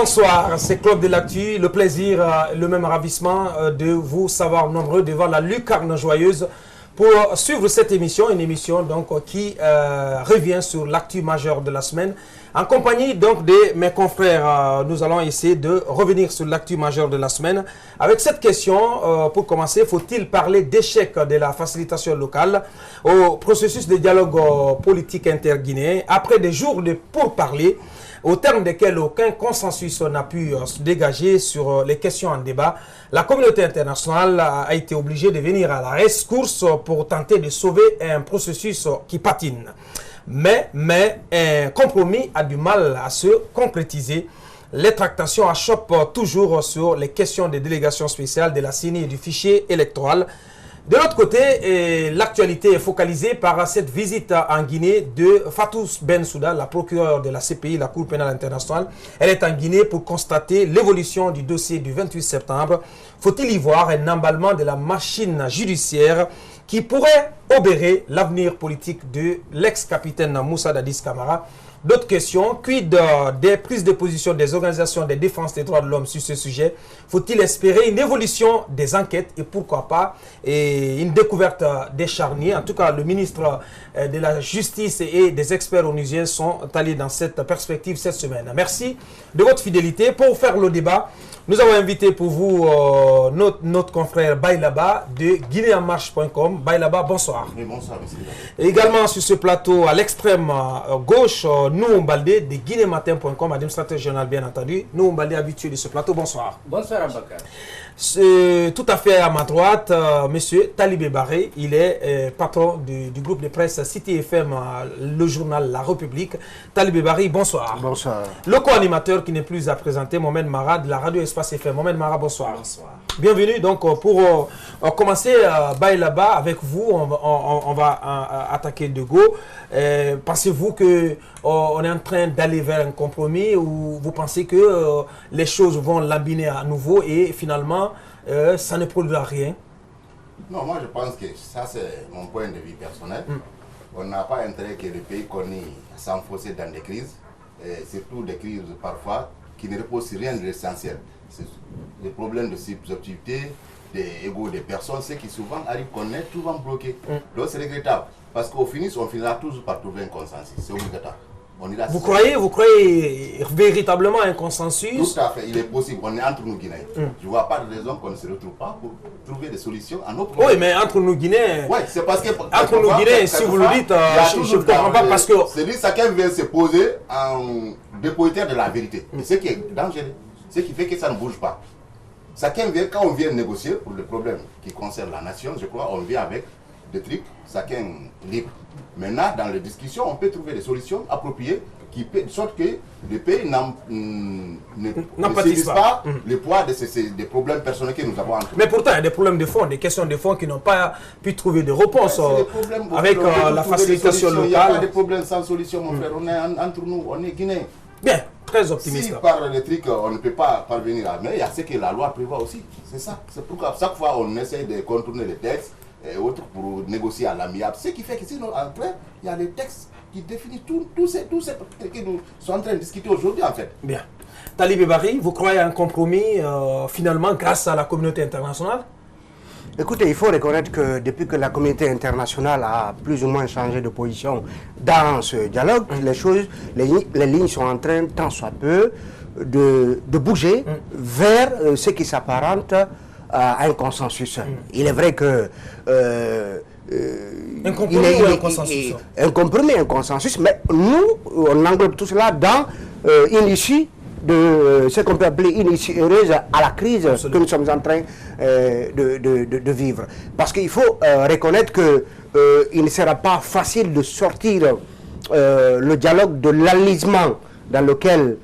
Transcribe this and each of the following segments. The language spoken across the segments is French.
Bonsoir, c'est Claude de l'Actu. Le plaisir, le même ravissement de vous savoir nombreux devant la lucarne joyeuse pour suivre cette émission, une émission donc qui revient sur l'actu majeur de la semaine. En compagnie donc de mes confrères, nous allons essayer de revenir sur l'actu majeur de la semaine. Avec cette question, pour commencer, faut-il parler d'échec de la facilitation locale au processus de dialogue politique interguinéen après des jours de pourparlers au terme desquels aucun consensus n'a pu se dégager sur les questions en débat? La communauté internationale a été obligée de venir à la rescousse pour tenter de sauver un processus qui patine. Mais un compromis a du mal à se concrétiser. Les tractations achoppent toujours sur les questions des délégations spéciales de la CENI et du fichier électoral. De l'autre côté, l'actualité est focalisée par cette visite en Guinée de Fatou Bensouda, la procureure de la CPI, la Cour pénale internationale. Elle est en Guinée pour constater l'évolution du dossier du 28 septembre. Faut-il y voir un emballement de la machine judiciaire qui pourrait obérer l'avenir politique de l'ex-capitaine Moussa Dadis Camara? D'autres questions, quid des prises de position des organisations de défense des droits de l'homme sur ce sujet? Faut-il espérer une évolution des enquêtes et pourquoi pas une découverte des charniers? En tout cas, le ministre de la Justice et des experts onusiens sont allés dans cette perspective cette semaine. Merci de votre fidélité. Pour faire le débat, nous avons invité pour vous notre confrère Bailaba de guinéenmarche.com. Bailaba, bonsoir. Oui, bonsoir, monsieur. Et également sur ce plateau, à l'extrême gauche, Nouhou Mbaldé de guinématin.com, administrateur général bien entendu. Nouhou Mbaldé, habitué de ce plateau, bonsoir. Bonsoir Abakar. Tout à fait à ma droite, monsieur Talibé Barré, il est patron du groupe de presse City FM, le journal La République. Talibé Barré, bonsoir. Bonsoir. Le co-animateur qui n'est plus à présenter, Mohamed Mara de la radio Espace FM. Mohamed Mara, bonsoir. Bonsoir. Bienvenue. Donc pour commencer, Bailaba, avec vous, on va attaquer de go. Pensez-vous que on est en train d'aller vers un compromis ou vous pensez que les choses vont lambiner à nouveau et finalement ça ne produira rien? Non, moi je pense que ça c'est mon point de vue personnel. On n'a pas intérêt que le pays connaisse s'enfoncer dans des crises, et surtout des crises parfois qui ne reposent sur rien de l'essentiel. C'est des problèmes de subjectivité, des égos des personnes, ceux qui souvent arrivent qu'on est souvent bloqués. Donc c'est regrettable, parce qu'au finish, on finira toujours par trouver un consensus, c'est obligatoire. Vous croyez véritablement un consensus? Tout à fait, il est possible. On est entre nous Guinéens. Je ne vois pas de raison qu'on ne se retrouve pas pour trouver des solutions à nos problèmes. Oui, mais entre nous Guinéens. Oui, c'est parce que. Entre nous Guinéens, si vous le dites, je ne comprends pas parce que. C'est-à-dire chacun vient se poser en dépositaire de la vérité. Et ce qui est dangereux, ce qui fait que ça ne bouge pas. Chacun vient, quand on vient négocier pour le problème qui concerne la nation, je crois, on vient avec des trucs, chacun libre. Maintenant, dans les discussions, on peut trouver des solutions appropriées de sorte que le pays ne subisse pas le poids des problèmes personnels que nous avons entre nous. Mais pourtant, il y a des problèmes de fond, des questions de fond qui n'ont pas pu trouver de réponse avec la facilitation locale. Il n'y a pas de problème sans solution, mon frère. On est entre nous, on est Guinéens. Bien, très optimiste. Si par les trucs, on ne peut pas parvenir à... Mais il y a ce que la loi prévoit aussi. C'est ça. C'est pourquoi chaque fois, on essaie de contourner les textes et autres pour négocier à l'amiable. Ce qui fait que sinon, après, il y a les textes qui définissent tous ces trucs que nous sommes en train de discuter aujourd'hui, en fait. Bien. Talibé Barry, vous croyez à un compromis, finalement, grâce à la communauté internationale? Écoutez, il faut reconnaître que depuis que la communauté internationale a plus ou moins changé de position dans ce dialogue, les lignes sont en train, tant soit peu, de bouger vers ce qui s'apparente à un consensus. Il est vrai que... un compromis ou un consensus? Un compromis, un consensus, mais nous, on englobe tout cela dans une issue de ce qu'on peut appeler une issue heureuse à la crise que nous sommes en train de vivre. Parce qu'il faut reconnaître qu'il ne sera pas facile de sortir le dialogue de l'enlisement dans lequel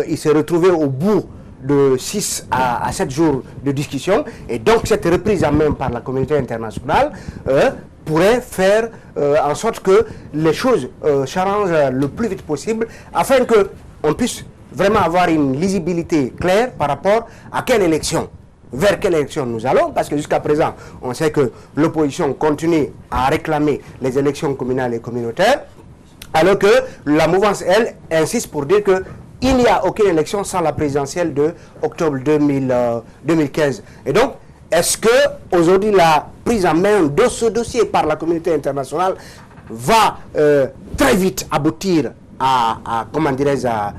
il s'est retrouvé au bout de 6 à 7 jours de discussion. Et donc cette reprise en main par la communauté internationale pourrait faire en sorte que les choses s'arrangent le plus vite possible afin qu'on puisse vraiment avoir une lisibilité claire par rapport à quelle élection, vers quelle élection nous allons, parce que jusqu'à présent, on sait que l'opposition continue à réclamer les élections communales et communautaires, alors que la mouvance, elle, insiste pour dire que il n'y a aucune élection sans la présidentielle de octobre 2015. Et donc, est-ce que aujourd'hui la prise en main de ce dossier par la communauté internationale va très vite aboutir à comment dirais-je, à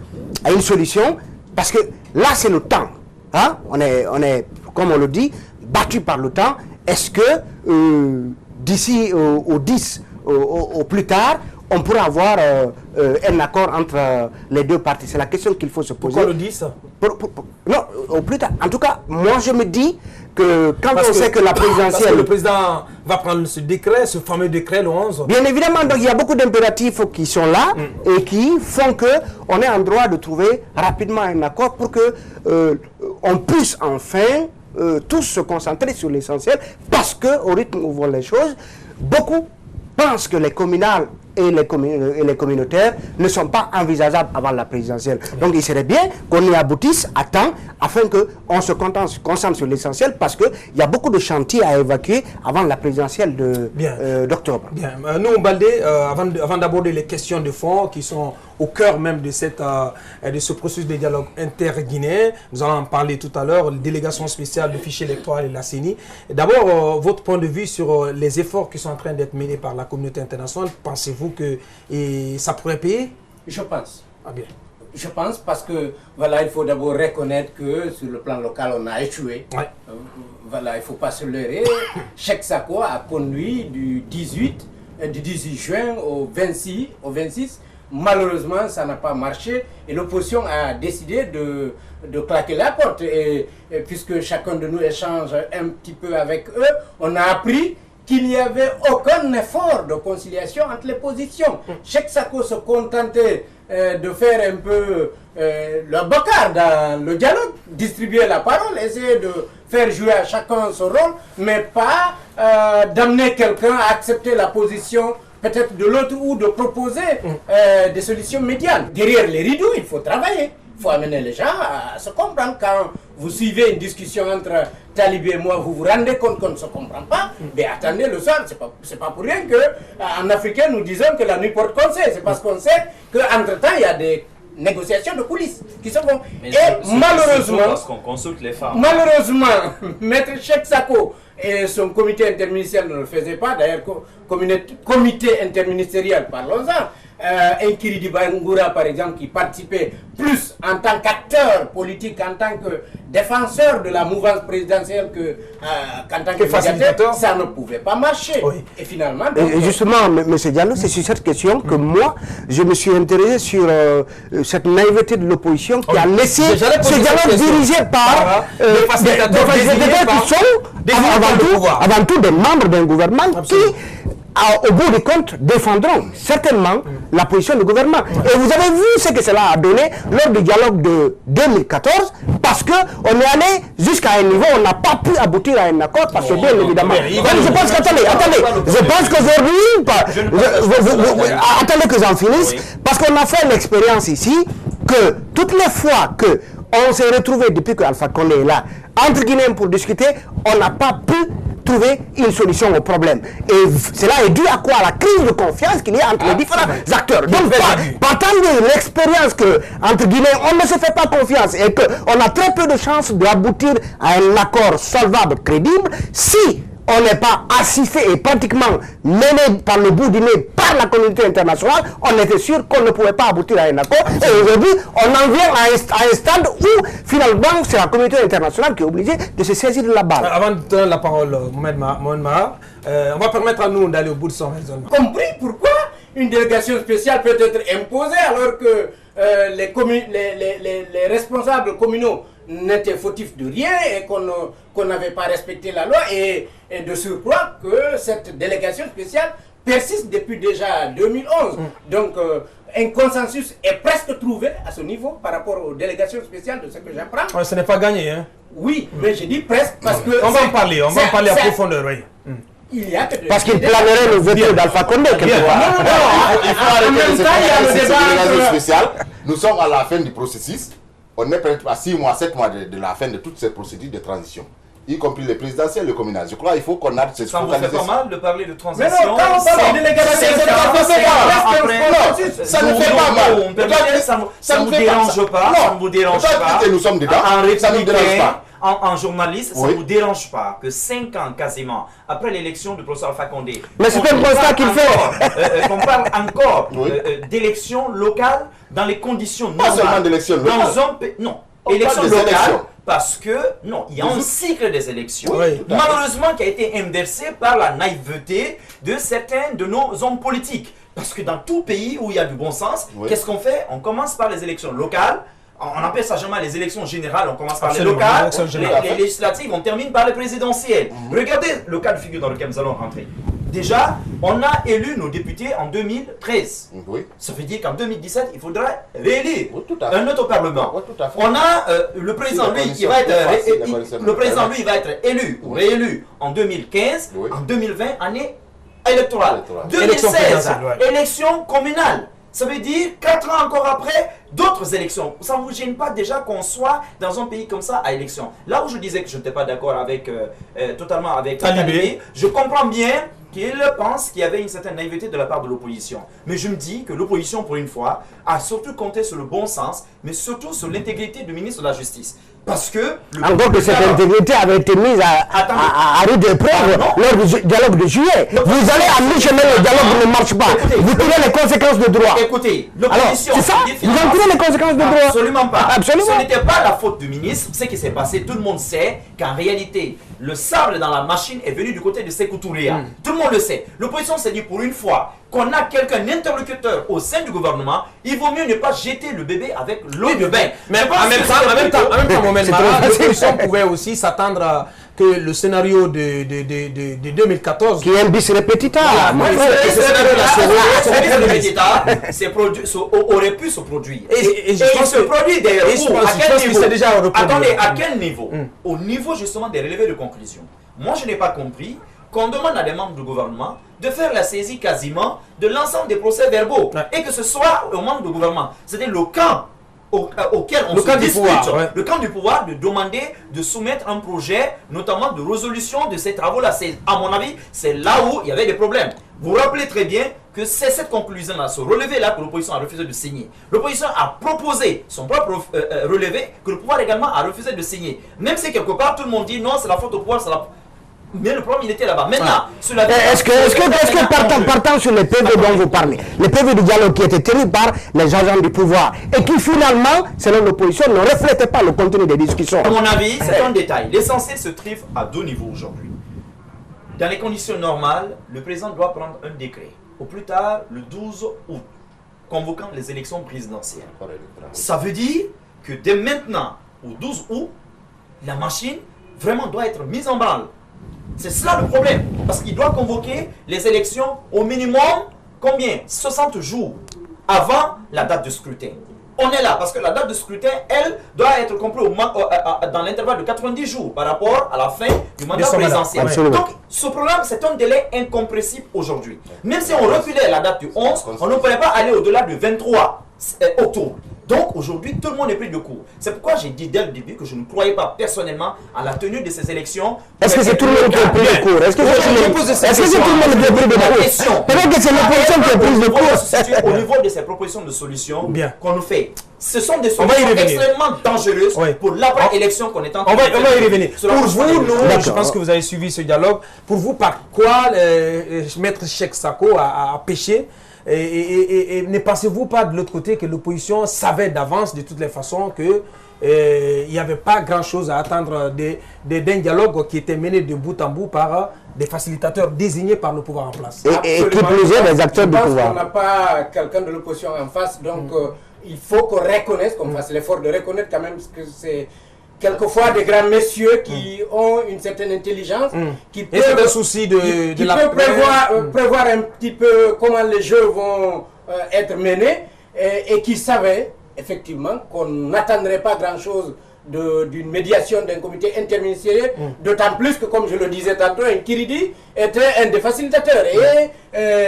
une solution? Parce que là, c'est le temps. Hein? On est, comme on le dit, battu par le temps. Est-ce que d'ici au 10, au plus tard, on pourra avoir un accord entre les deux parties? C'est la question qu'il faut se poser. Pourquoi le 10? Non, au plus tard. En tout cas, moi je me dis que quand on sait que la présidentielle... Parce que le président va prendre ce décret, ce fameux décret le 11. Bien évidemment, donc il y a beaucoup d'impératifs qui sont là et qui font qu'on est en droit de trouver rapidement un accord pour que on puisse enfin tous se concentrer sur l'essentiel, parce qu'au rythme où vont les choses, beaucoup pensent que les communales et les communautaires ne sont pas envisageables avant la présidentielle. Donc il serait bien qu'on y aboutisse à temps afin qu'on se concentre sur l'essentiel, parce qu'il y a beaucoup de chantiers à évacuer avant la présidentielle d'octobre. Bien. Nous, Baldé, avant d'aborder les questions de fond qui sont au cœur même de ce processus de dialogue interguinéen, nous allons en parler tout à l'heure, la délégation spéciale du fichier électoral et la CENI. D'abord, votre point de vue sur les efforts qui sont en train d'être menés par la communauté internationale. Pensez-vous que ça pourrait payer? Je pense. Ah bien. Je pense parce que, voilà, il faut d'abord reconnaître que sur le plan local, on a échoué. Ouais. Voilà, il ne faut pas se leurrer. Cheikh Sako a conduit du 18 juin au 26. Malheureusement, ça n'a pas marché et l'opposition a décidé de claquer la porte. Et puisque chacun de nous échange un petit peu avec eux, on a appris qu'il n'y avait aucun effort de conciliation entre les positions. Cheikh Sako se contentait de faire un peu le bocard dans le dialogue, distribuer la parole, essayer de faire jouer à chacun son rôle, mais pas d'amener quelqu'un à accepter la position peut-être de l'autre ou de proposer des solutions médianes. Derrière les rideaux, il faut travailler. Il faut amener les gens à se comprendre. Quand vous suivez une discussion entre Talibé et moi, vous vous rendez compte qu'on ne se comprend pas. Mais attendez, le soir, c'est pas pour rien qu'en africain, nous disons que la nuit porte conseil. C'est parce qu'on sait qu'entre-temps, il y a des négociations de coulisses qui se font. Mais et malheureusement, parce qu'on consulte les femmes. Malheureusement, Maître Cheikh Sako et son comité interministériel ne le faisaient pas. D'ailleurs, comité interministériel, parlons-en. Nkiridi Bangoura, par exemple, qui participait plus en tant qu'acteur politique, en tant que défenseur de la mouvance présidentielle qu'en tant que facilitateur, ça ne pouvait pas marcher. Oui. Et finalement... Et justement, M. Diallo, c'est sur cette question que moi, je me suis intéressé sur cette naïveté de l'opposition qui a laissé ce dialogue dirigé par des facilitateurs qui sont avant tout des membres d'un gouvernement qui... au bout du compte, défendront certainement la position du gouvernement. Et vous avez vu ce que cela a donné lors du dialogue de 2014, parce qu'on est allé jusqu'à un niveau où on n'a pas pu aboutir à un accord, parce que bien évidemment... je pense qu'attendez, je pense qu'aujourd'hui... Attendez que j'en finisse, parce qu'on a fait l'expérience ici, que toutes les fois que on s'est retrouvé depuis que Alpha Condé est là, entre Guinéens pour discuter, on n'a pas pu trouver une solution au problème. Et cela est dû à quoi? À la crise de confiance qu'il y a entre les différents acteurs. Donc, partant de l'expérience que entre Guinéens, on ne se fait pas confiance et qu'on a très peu de chances d'aboutir à un accord solvable, crédible, si on n'est pas assisté et pratiquement mené par le bout du nez par la communauté internationale, on était sûr qu'on ne pouvait pas aboutir à un accord. Et aujourd'hui, on en vient à un stade où, finalement, c'est la communauté internationale qui est obligée de se saisir de la balle. Avant de donner la parole, Mohamed Maha, on va permettre à nous d'aller au bout de son raisonnement. Compris pourquoi une délégation spéciale peut être imposée alors que les responsables communaux n'étaient fautifs de rien et qu'on n'avait pas respecté la loi, et de surcroît que cette délégation spéciale persiste depuis déjà 2011. Donc un consensus est presque trouvé à ce niveau par rapport aux délégations spéciales, de ce que j'apprends. Ce n'est pas gagné, hein? Oui, mais je dis presque parce que... On va en parler à profondeur, oui. Il y a que parce qu'il planerait le veto d'Alpha Condé. Il faut arrêter de se spéciale. Nous sommes à la fin du processus. On est peut-être à 6 mois, 7 mois de la fin de toute cette procédure de transition. y compris les présidentielles, les communales. Je crois qu'il faut qu'on arrête de se Ça vous fait focaliser. pas mal de parler de transition? Mais non, quand on parle de l'égalité, ça ne fait pas mal. Ça ne vous dérange pas? Ça ne vous dérange pas? Nous sommes dedans. Ça ne nous dérange pas. En journaliste, ça ne vous dérange pas que 5 ans quasiment après l'élection du professeur Alpha Condé, mais c'est un constat qu'il fait. qu'on parle encore d'élections locales dans les conditions normales. Pas seulement d'élections locales. Non, élections locales. Parce que, non, il y a un cycle des élections, malheureusement, qui a été inversé par la naïveté de certains de nos hommes politiques. Parce que dans tout pays où il y a du bon sens, qu'est-ce qu'on fait? On commence par les élections locales. On appelle ça jamais les élections générales, on commence par les locales, les législatives, on termine par les présidentielles. Regardez le cas de figure dans lequel nous allons rentrer. Déjà, on a élu nos députés en 2013. Ça veut dire qu'en 2017, il faudra réélire un autre Parlement. On a le président, lui, il va être élu ou réélu en 2015, en 2020, année électorale. 2016, élection communale. Ça veut dire 4 ans encore après, d'autres élections. Ça ne vous gêne pas déjà qu'on soit dans un pays comme ça à élection? Là où je disais que je n'étais pas d'accord avec totalement avec Talibé, je comprends bien qu'il pense qu'il y avait une certaine naïveté de la part de l'opposition. Mais je me dis que l'opposition, pour une fois, a surtout compté sur le bon sens, mais surtout sur l'intégrité du ministre de la Justice. Parce que... Encore que cette intégrité avait été mise à rude épreuve lors du dialogue de juillet. Vous allez à mi-chemin, le dialogue ne marche pas. Vous tirez les conséquences de droit. Écoutez, l'opposition... C'est ça? Vous en tirez les conséquences de droit? Absolument pas. Absolument. Ce n'était pas la faute du ministre. Ce qui s'est passé, tout le monde sait qu'en réalité, le sable dans la machine est venu du côté de Sékou Touré. Tout le monde le sait. L'opposition s'est dit pour une fois qu'on a quelqu'un interlocuteur au sein du gouvernement, il vaut mieux ne pas jeter le bébé avec l'eau de bain. Mais en même temps, l'opposition pouvait aussi s'attendre à que le scénario de 2014... Qui est un bis repetita. Aurait pu se produire. Et il se produit d'ailleurs. Attendez, à quel niveau? Au niveau justement des relevés de conclusion. Moi, je n'ai pas compris qu'on demande à des membres du gouvernement de faire la saisie quasiment de l'ensemble des procès-verbaux et que ce soit aux membres du gouvernement. C'était le camp auquel on se dispute, le camp du pouvoir, de demander de soumettre un projet, notamment de résolution de ces travaux-là. À mon avis, c'est là où il y avait des problèmes. Vous vous rappelez très bien que c'est cette conclusion-là, ce relevé-là, que l'opposition a refusé de signer. L'opposition a proposé son propre relevé que le pouvoir également a refusé de signer. Même si quelque part tout le monde dit non, c'est la faute au pouvoir, c'est la... Mais le problème, il était là-bas. Maintenant, est-ce que partant sur les PV dont vous parlez, les PV du dialogue qui étaient tenus par les agents du pouvoir et qui finalement, selon l'opposition, ne reflétaient pas le contenu des discussions? À mon avis, c'est un détail. L'essentiel se trouve à 2 niveaux aujourd'hui. Dans les conditions normales, le président doit prendre un décret, au plus tard le 12 août, convoquant les élections présidentielles. Ça veut dire que dès maintenant, au 12 août, la machine vraiment doit être mise en branle. C'est cela le problème. Parce qu'il doit convoquer les élections au minimum, combien? 60 jours avant la date de scrutin. On est là parce que la date de scrutin, elle, doit être comprise dans l'intervalle de 90 jours par rapport à la fin du mandat présidentiel. Donc, ce problème, c'est un délai incompressible aujourd'hui. Même si on reculait la date du 11, on ne pourrait pas aller au-delà du 23 octobre. Donc aujourd'hui, tout le monde est pris de court. C'est pourquoi j'ai dit dès le début que je ne croyais pas personnellement à la tenue de ces élections. Est-ce que c'est tout le monde qui est pris de court? Est-ce que c'est tout le monde qui est pris de court? Peut-être que c'est l'opposition qui est prise de court. Au niveau de ces propositions de solutions qu'on nous fait, ce sont des solutions extrêmement dangereuses pour l'après-élection qu'on est en train de faire. On va y revenir. Pour vous, je pense que vous avez suivi ce dialogue. Pour vous, par quoi Maître Cheikh Sako a péché? Et ne pensez-vous pas de l'autre côté que l'opposition savait d'avance de toutes les façons que il n'y avait pas grand-chose à attendre d'un dialogue qui était mené de bout en bout par des facilitateurs désignés par le pouvoir en place? Et qui plus est des acteurs du pouvoir. On n'a pas quelqu'un de l'opposition en face, donc il faut qu'on reconnaisse, qu'on fasse l'effort de reconnaître quand même que c'est... Quelquefois des grands messieurs qui ont une certaine intelligence, qui peuvent, le souci prévoir un petit peu comment les jeux vont être menés et qui savaient effectivement qu'on n'attendrait pas grand-chose d'une médiation d'un comité interministériel, d'autant plus que, comme je le disais tantôt, Nkiridi était un des facilitateurs. Et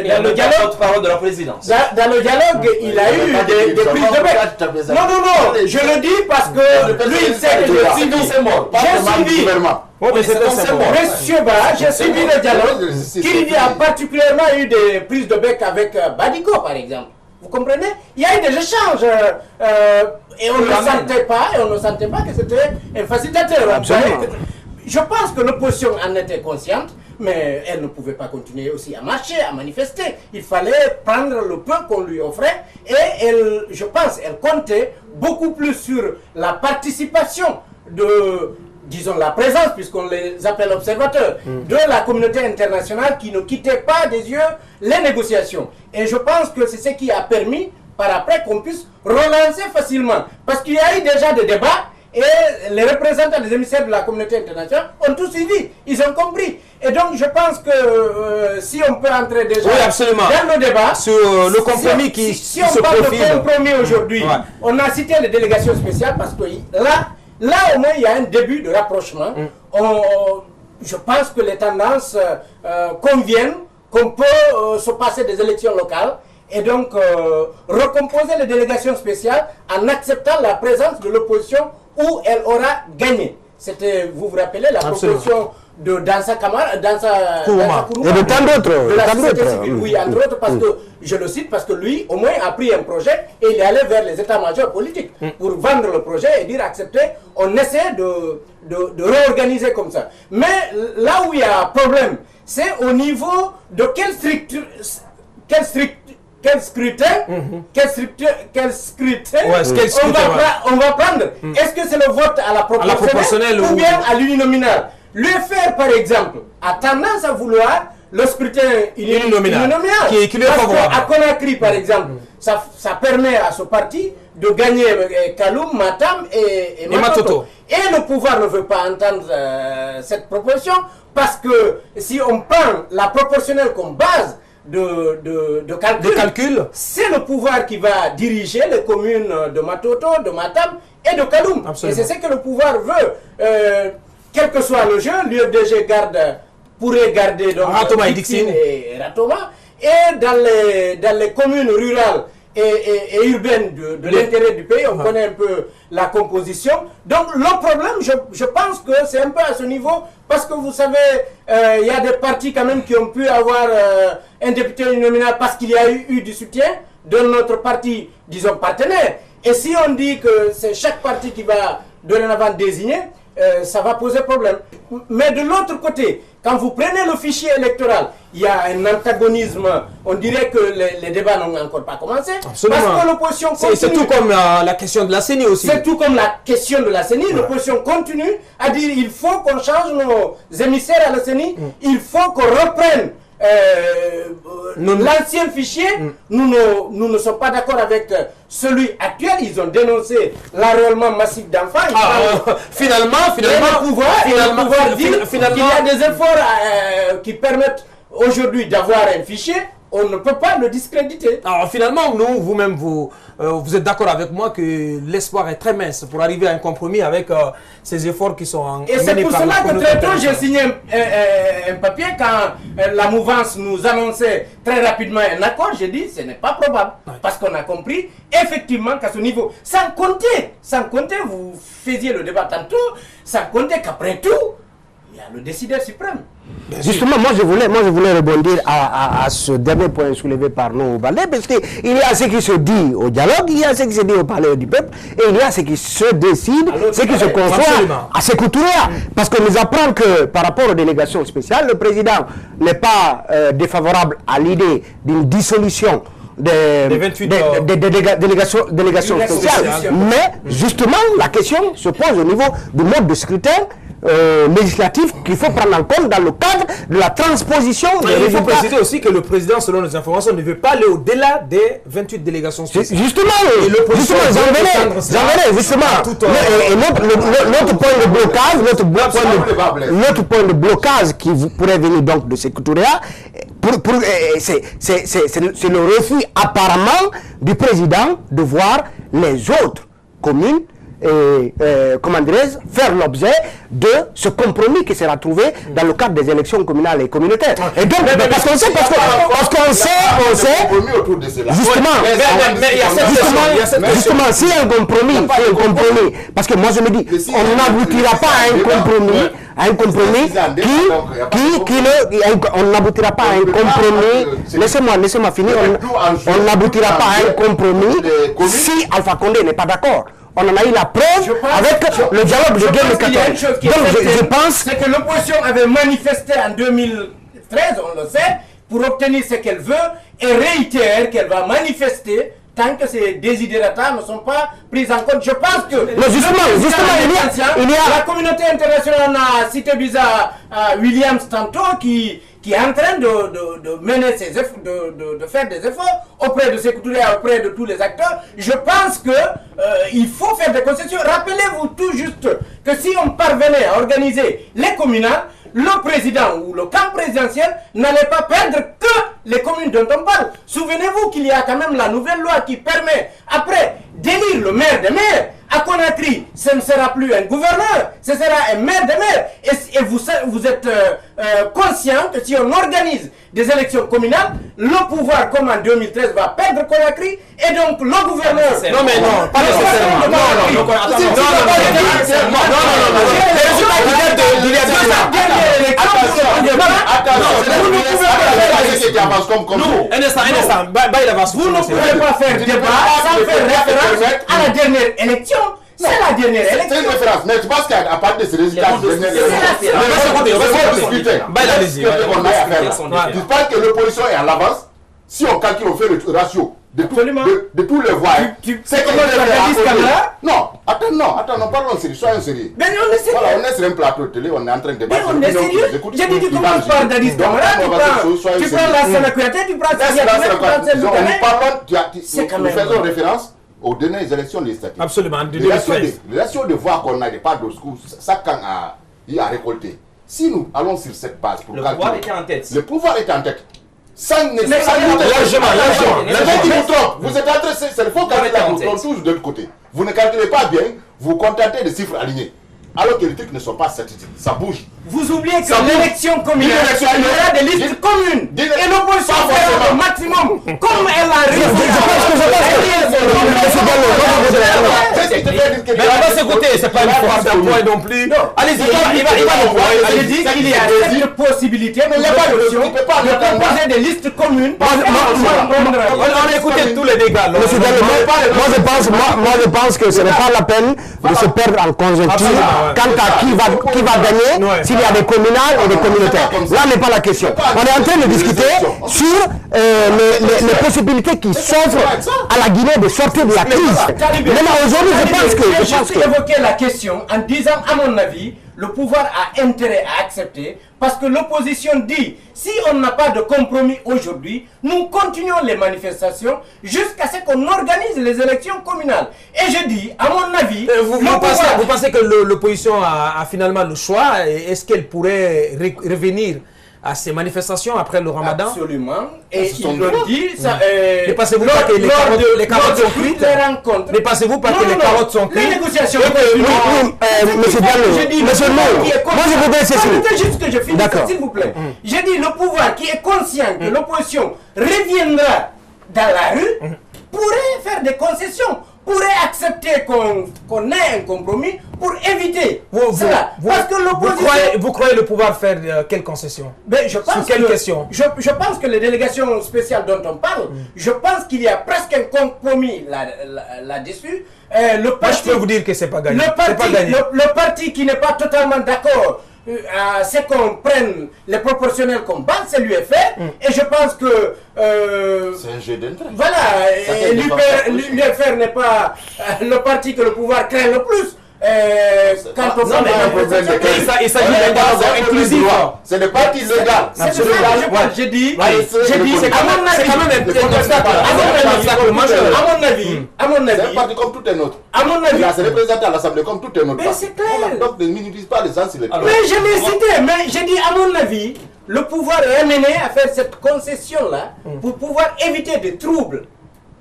dans le dialogue, parole de la présidence. Dans le dialogue, il a eu des prises de bec. Non, je le dis parce que lui, il sait que j'ai suivi. Monsieur Ba, j'ai suivi le dialogue. Kiridi a particulièrement eu des prises de bec avec Badiko, par exemple. Vous comprenez? Il y a eu des échanges et on ne sentait pas que c'était un facilitateur. Je pense que l'opposition en était consciente, mais elle ne pouvait pas continuer aussi à marcher, à manifester. Il fallait prendre le peu qu'on lui offrait et je pense qu'elle comptait beaucoup plus sur la participation de, disons, la présence, puisqu'on les appelle observateurs, de la communauté internationale qui ne quittait pas des yeux les négociations. Et je pense que c'est ce qui a permis, par après, qu'on puisse relancer facilement. Parce qu'il y a eu déjà des débats et les représentants des émissaires de la communauté internationale ont tout suivi. Ils ont compris. Et donc, je pense que si on peut entrer déjà dans le débat, sur le compromis si on parle de compromis aujourd'hui, on a cité les délégations spéciales parce que là, au moins, il y a un début de rapprochement. Je pense que les tendances conviennent, qu'on peut se passer des élections locales et donc recomposer les délégations spéciales en acceptant la présence de l'opposition où elle aura gagné. C'était, vous vous rappelez, la proposition de Dansa Kamara, Dansa Kourouma, et de tant d'autres. De la société civile, oui, entre autres, parce que, je le cite, parce que lui, au moins, a pris un projet et il est allé vers les états-majors politiques pour vendre le projet et dire accepter. On essaie de réorganiser comme ça. Mais là où il y a problème, c'est au niveau de quel scrutin on va prendre. Est-ce que c'est le vote à la proportionnelle ou bien à l'uninominal? L'UFR, par exemple, a tendance à vouloir le scrutin uninominal qui est équilibré. À Conakry, par exemple, ça permet à ce parti de gagner Kaloum, Matam et Matoto. Et le pouvoir ne veut pas entendre cette proposition parce que si on prend la proportionnelle comme base de calcul, c'est le pouvoir qui va diriger les communes de Matoto, de Matam et de Kaloum. Et c'est ce que le pouvoir veut. Quel que soit le jeu, l'UFDG pourrait garder donc Ratoma et Ratoma. Et dans les communes rurales et urbaines de l'intérieur du pays, on connaît un peu la composition. Donc le problème, je pense que c'est un peu à ce niveau, parce que vous savez, il y a des partis quand même qui ont pu avoir un député uninominal parce qu'il y a eu du soutien de notre parti, disons, partenaire. Et si on dit que c'est chaque parti qui va dorénavant désigner, ça va poser problème. Mais de l'autre côté, quand vous prenez le fichier électoral, il y a un antagonisme. On dirait que les débats n'ont encore pas commencé. Absolument. Parce que l'opposition continue. C'est tout comme la question de la CENI aussi. C'est tout comme la question de la CENI. L'opposition continue à dire il faut qu'on change nos émissaires à la CENI. Il faut qu'on reprenne l'ancien fichier. Nous ne sommes pas d'accord avec celui actuel. Ils ont dénoncé l'enrôlement massif d'enfants. Finalement, le pouvoir dire qu'il y a des efforts qui permettent aujourd'hui d'avoir un fichier. On ne peut pas le discréditer. Alors finalement, vous-même, vous êtes d'accord avec moi que l'espoir est très mince pour arriver à un compromis avec ces efforts qui sont en et c'est pour cela que très tôt, j'ai signé un papier quand la mouvance nous annonçait très rapidement un accord. J'ai dit ce n'est pas probable. Parce qu'on a compris effectivement qu'à ce niveau, sans compter, vous faisiez le débat tantôt, sans compter qu'après tout, il y a le décideur suprême. Justement, moi je voulais rebondir à ce dernier point soulevé par nos balais, parce qu'il y a ce qui se dit au dialogue, il y a ce qui se dit au palais du peuple, et il y a ce qui se décide, ce qui se conçoit à Sékou-Touré. Parce que nous apprenons que par rapport aux délégations spéciales, le président n'est pas défavorable à l'idée d'une dissolution des délégations spéciales. Mais justement, la question se pose au niveau du mode de scrutin législatif qu'il faut prendre en compte dans le cadre de la transposition des résultats. Il faut préciser aussi que le président, selon les informations, ne veut pas aller au-delà des 28 délégations spéciales. Justement, et notre point de blocage qui pourrait venir donc de Sékou Touré, c'est le refus apparemment du président de voir les autres communes comment dirais-je, faire l'objet de ce compromis qui sera trouvé dans le cadre des élections communales et communautaires. Et donc, parce qu'on sait, justement, s'il y a un compromis, parce que moi je me dis, on n'aboutira pas à un compromis, on n'aboutira pas à un compromis, laissez-moi finir, on n'aboutira pas à un compromis si Alpha Condé n'est pas d'accord. On en a eu la preuve avec le dialogue de 2014. Donc je pense... C'est que l'opposition avait manifesté en 2013, on le sait, pour obtenir ce qu'elle veut, et réitère qu'elle va manifester tant que ces désidératas ne sont pas pris en compte. Je pense que... Mais justement, il y a... La communauté internationale a cité Bisa Williams tantôt, qui est en train de mener ses efforts, de faire des efforts auprès de Sékou Touré, auprès de tous les acteurs. Je pense que il faut faire des concessions. Rappelez-vous tout juste que si on parvenait à organiser les communales, le président ou le camp présidentiel n'allait pas perdre que les communes dont on parle. Souvenez-vous qu'il y a quand même la nouvelle loi qui permet, après, d'élire le maire des maires. À Conakry, ce ne sera plus un gouverneur, ce sera un maire des maires. Et vous êtes conscient que si on organise des élections communales, le pouvoir, comme en 2013, va perdre Conakry, et donc le gouverneur... Non, mais non, pas nécessairement. Non. Vous ne pouvez pas faire débat sans faire référence à la dernière élection. C'est la dernière élection. C'est une référence. Mais tu penses qu'à partir de ces résultats, tu penses que l'opposition est en avance? Si on calcule, on fait le ratio de tous les voix. C'est comment on Non, attends, parlons sérieux, soyons sérieux. Mais on est sérieux. Voilà, on est sur un plateau de télé, on est en train de débattre. Mais on est sérieux. J'ai dit, tu commences par Dadis Camara, tu prends la Sénacurité, tu prends nous faisons référence aux dernières élections législatives. Absolument. Les ratios de voix qu'on a, des parts de secours, ça quand il a récolté. Si nous allons sur cette base pour calculer, pouvoir était en tête. Le pouvoir est en tête. Largement. Vous êtes en train, c'est le faux calcul, vous tournez tous de l'autre côté. Vous ne calculez pas bien, vous vous contentez de chiffres alignés. Alors que les trucs ne sont pas statistiques, ça bouge. Vous oubliez que l'élection communale, il y aura des listes communes. Et l'opposition fera le maximum. Comme elle a réussi. Mais on va s'écouter, c'est pas une fois d'un point non plus. Allez-y, il va nous voir. Je dis qu'il y a cette possibilité pour l'opposition de proposer des listes communes. On a écouté tous les dégâts. Moi je pense que ce n'est pas la peine de se perdre en conjoncture quant à qui va gagner s'il y a des communales et des communautaires. Là n'est pas la question. On est en train de discuter sur les possibilités qui s'offrent à la Guinée de sortir de la crise. Maintenant aujourd'hui je pense que... J'ai juste évoqué la question en disant, à mon avis, le pouvoir a intérêt à accepter parce que l'opposition dit, si on n'a pas de compromis aujourd'hui, nous continuons les manifestations jusqu'à ce qu'on organise les élections communales. Et je dis, à mon avis... Vous pensez que l'opposition a finalement le choix? Est-ce qu'elle pourrait revenir à ces manifestations après le Ramadan? Absolument. Et ils l'ont dit. Ne pensez-vous pas que les carottes sont cuites? Ne pensez-vous pas que les carottes sont cuites? Les négociations. Monsieur Diallo, moi je voudrais ceci. Juste que je finisse, s'il vous plaît. J'ai dit le pouvoir qui est conscient que l'opposition reviendra dans la rue pourrait faire des concessions, pourrait accepter qu'on ait un compromis pour éviter cela. Parce que l'opposition... Vous croyez le pouvoir faire quelle concession? Je pense sur quelle question? Je pense que les délégations spéciales dont on parle, je pense qu'il y a presque un compromis là-dessus. Moi, je peux vous dire que c'est pas gagné. Le parti qui n'est pas totalement d'accord c'est qu'on prenne les proportionnels comme base, c'est l'UFR, et je pense que... c'est un jeu d'intérêt. Voilà, l'UFR n'est pas le parti que le pouvoir craint le plus. Quand on parle il s'agit d'un dialogue inclusif. C'est le parti légal. J'ai dit, c'est quand même à mon avis, c'est un parti comme tout un autre. À mon avis, il a ses représentants à l'Assemblée comme tout un autre. Mais c'est clair. Donc ne minimise pas les gens sur les... Mais je l'ai cité, mais j'ai dit à mon avis, le pouvoir est amené à faire cette concession-là pour pouvoir éviter des troubles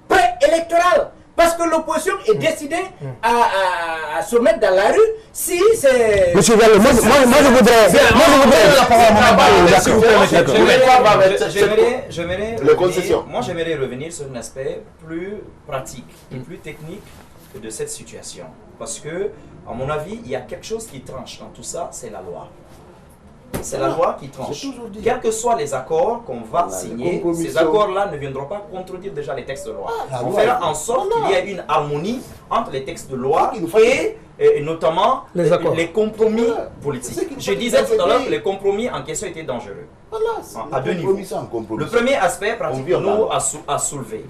pré-électoraux. Parce que l'opposition est décidée à se mettre dans la rue si c'est... Monsieur Gallo, moi je voudrais... J'aimerais revenir sur un aspect plus pratique et plus technique de cette situation. Parce que, à mon avis, il y a quelque chose qui tranche dans tout ça, c'est la loi. C'est la loi qui tranche. Quels que soient les accords qu'on va signer, ces accords-là ne viendront pas contredire déjà les textes de loi. On fera en sorte qu'il y ait une harmonie entre les textes de loi et notamment les compromis politiques. Je disais tout à l'heure que les compromis en question étaient dangereux. À deux niveaux. Le premier aspect pratiquement à soulever.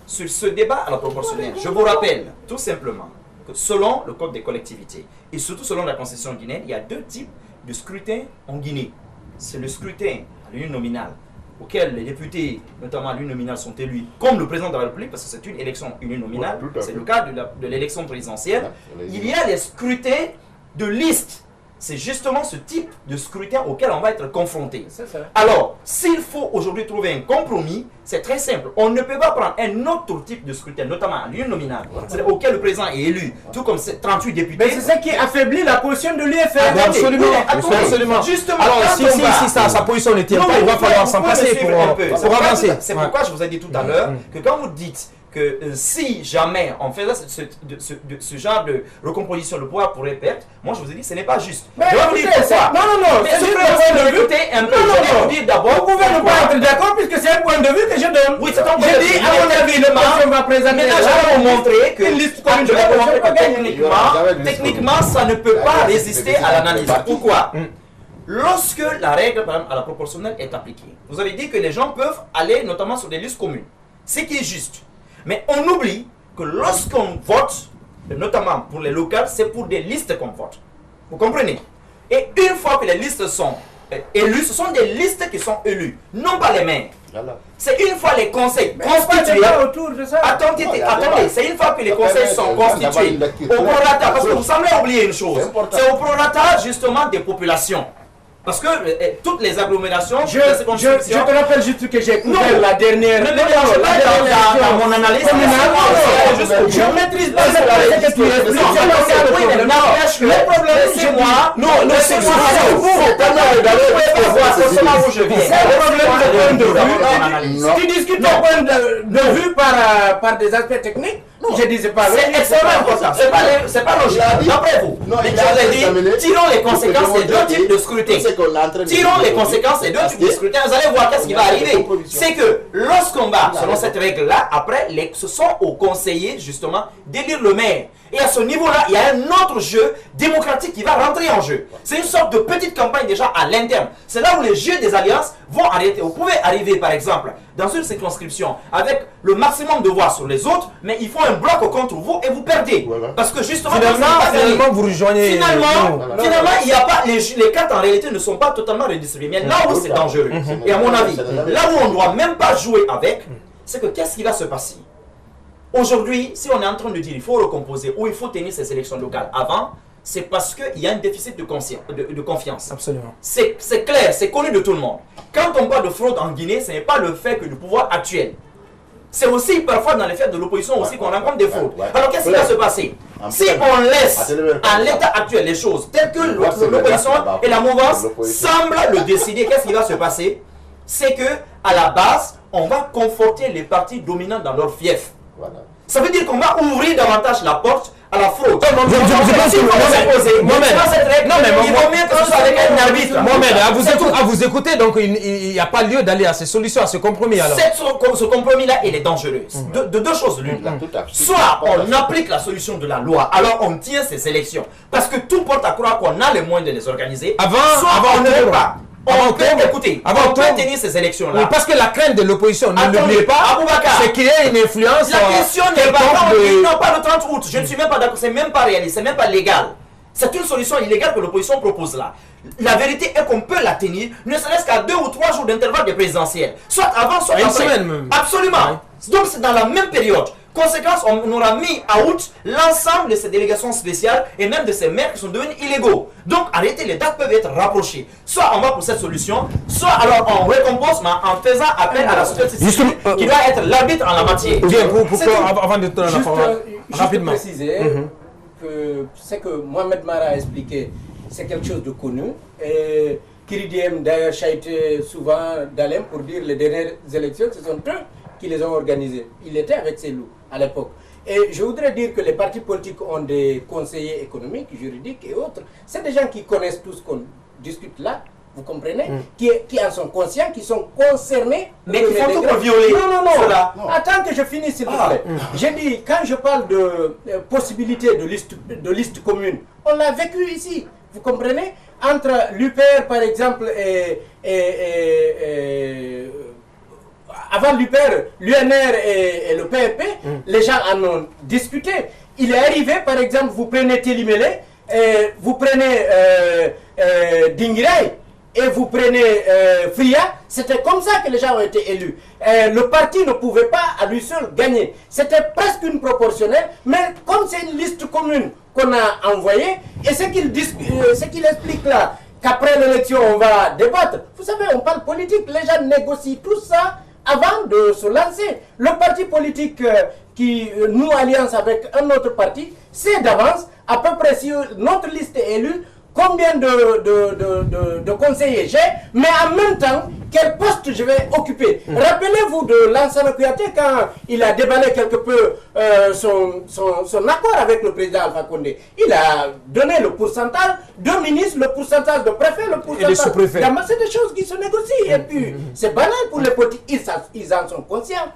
Sur ce débat à la proportionnelle, je vous rappelle tout simplement que selon le code des collectivités et surtout selon la constitution guinéenne, il y a deux types de scrutin en Guinée. C'est le scrutin à l'union nominale, auquel les députés, notamment à l'union nominale, sont élus comme le président de la République, parce que c'est une élection union nominale, c'est le cas de l'élection présidentielle. Il y a les scrutins de liste. C'est justement ce type de scrutin auquel on va être confronté. Alors, s'il faut aujourd'hui trouver un compromis, c'est très simple. On ne peut pas prendre un autre type de scrutin, notamment à l'union nominale, auquel le président est élu, tout comme ces 38 députés. Mais c'est ça qui affaiblit la position de l'UFR. Absolument. Justement, alors, si sa position ne tient pas, il va falloir s'en passer pour avancer. C'est pourquoi je vous ai dit tout à l'heure que quand vous dites que si jamais on fait ce genre de recomposition, le pouvoir pourrait perdre, moi je vous ai dit ce n'est pas juste. Mais je vais vous dire pourquoi. Non, mais c'est un point de vue un peu. Je vais vous dire d'abord. Vous pouvez ne pas être d'accord puisque c'est un point de vue que je donne. Oui, c'est un point de vue. J'ai dit, à mon avis, le patient va présenter. Maintenant, je vais vous montrer que techniquement, ça ne peut pas résister à l'analyse. Pourquoi? Lorsque la règle à la proportionnelle est appliquée, vous avez dit que les gens peuvent aller notamment sur des listes communes. Ce qui est juste. Mais on oublie que lorsqu'on vote, notamment pour les locales, c'est pour des listes qu'on vote. Vous comprenez? Et une fois que les listes sont élues, ce sont des listes qui sont élues, non pas les maires. C'est une fois les conseils constitués. Attendez, c'est une fois que les conseils sont constitués au prorata, parce que vous semblez oublier une chose. C'est au prorata justement des populations. Parce que toutes les agglomérations, je te rappelle juste que j'ai couvert la dernière. Dans mon analyse, je maîtrise pas ce que tu expliques. Le problème, c'est moi. Non, c'est moi. C'est le problème de point de vue. Tu discutes ton point de vue par des aspects techniques. Je dis pas. C'est extrêmement important. C'est pas logique. D'après vous, tirons les conséquences des deux types de scrutin. Tirons les conséquences des deux types de scrutin. Vous allez voir qu'est-ce qui va arriver. C'est que lorsqu'on va, selon cette règle-là, après, ce sont aux conseillers, justement, d'élire le maire. Et à ce niveau-là, il y a un autre jeu démocratique qui va rentrer en jeu. C'est une sorte de petite campagne déjà à l'interne. C'est là où les jeux des alliances vont arrêter. Vous pouvez arriver, par exemple, dans une circonscription avec le maximum de voix sur les autres, mais il faut un bloc contre vous et vous perdez. Parce que justement, finalement vous rejoignez. Finalement, il n'y a pas les cartes en réalité ne sont pas totalement redistribuées. Mais là où c'est dangereux, et à mon avis, là où on ne doit même pas jouer avec, c'est que qu'est-ce qui va se passer? Aujourd'hui, si on est en train de dire qu'il faut recomposer ou il faut tenir ces élections locales avant, c'est parce qu'il y a un déficit de confiance. Absolument. C'est clair, c'est connu de tout le monde. Quand on parle de fraude en Guinée, ce n'est pas le fait que le pouvoir actuel. C'est aussi parfois dans les faits de l'opposition aussi qu'on rencontre des fraudes. Alors qu'est-ce qui va se passer? Si on laisse à l'état actuel les choses telles que l'opposition et la mouvance semblent le décider, qu'est-ce qui va se passer? C'est que à la base, on va conforter les partis dominants dans leur fief. Ça veut dire qu'on va ouvrir davantage la porte à la fraude. À vous écouter, donc il n'y a pas lieu d'aller à ces solutions, à ce compromis. Alors. Ce compromis-là, il est dangereux. De deux choses l'une. Soit on applique la solution de la loi, alors on tient ces élections. Parce que tout porte à croire qu'on a les moyens de les organiser. Soit on ne peut pas. On peut tenir ces élections-là. Oui, parce que la crainte de l'opposition, n'oubliez pas, c'est qu'il y ait une influence. La question n'est pas le 30 août. Je ne suis même pas d'accord. C'est même pas réaliste. C'est même pas légal. C'est une solution illégale que l'opposition propose là. La vérité est qu'on peut la tenir, ne serait-ce qu'à 2 ou 3 jours d'intervalle des présidentielles. Soit avant, soit après. Une semaine même. Absolument. Donc c'est dans la même période. Conséquence, on aura mis out l'ensemble de ces délégations spéciales et même de ces maires qui sont devenus illégaux. Donc, en réalité, les dates peuvent être rapprochées. Soit on va pour cette solution, soit alors on récompense, mais en faisant appel à la société civile qui doit être l'arbitre en la matière. Bien, avant de donner la parole, rapidement. Juste préciser que ce que Mohamed Mara a expliqué, c'est quelque chose de connu. Et Kiridiem d'ailleurs chahuté souvent d'Alem pour dire les dernières élections, ce sont eux qui les ont organisées. Il était avec ses loups à l'époque. Et je voudrais dire que les partis politiques ont des conseillers économiques, juridiques et autres. C'est des gens qui connaissent tout ce qu'on discute là, vous comprenez, qui en sont conscients, qui sont concernés. Mais qui font tout pour violer. Non. Attends que je finisse s'il vous plaît. J'ai dit, quand je parle de possibilité de liste commune, on l'a vécu ici, vous comprenez, entre l'UPR par exemple et avant l'UPR, l'UNR et le PRP, les gens en ont discuté. Il est arrivé, par exemple, vous prenez Télimélé, vous prenez Dingiray et vous prenez Fria. C'était comme ça que les gens ont été élus. Le parti ne pouvait pas à lui seul gagner. C'était presque une proportionnelle, mais comme c'est une liste commune qu'on a envoyée, et ce qu'il explique là, qu'après l'élection on va débattre. Vous savez, on parle politique, les gens négocient tout ça avant de se lancer. Le parti politique qui noue alliance avec un autre parti, c'est d'avance, à peu près si notre liste est élue, combien de conseillers j'ai, mais en même temps, quel poste je vais occuper. Rappelez-vous de Lansana Kouyaté quand il a déballé quelque peu son accord avec le président Alpha Condé. Il a donné le pourcentage de ministres, le pourcentage de préfet, le pourcentage de... C'est des choses qui se négocient. Et puis, c'est banal pour les politiques, ils en sont conscients.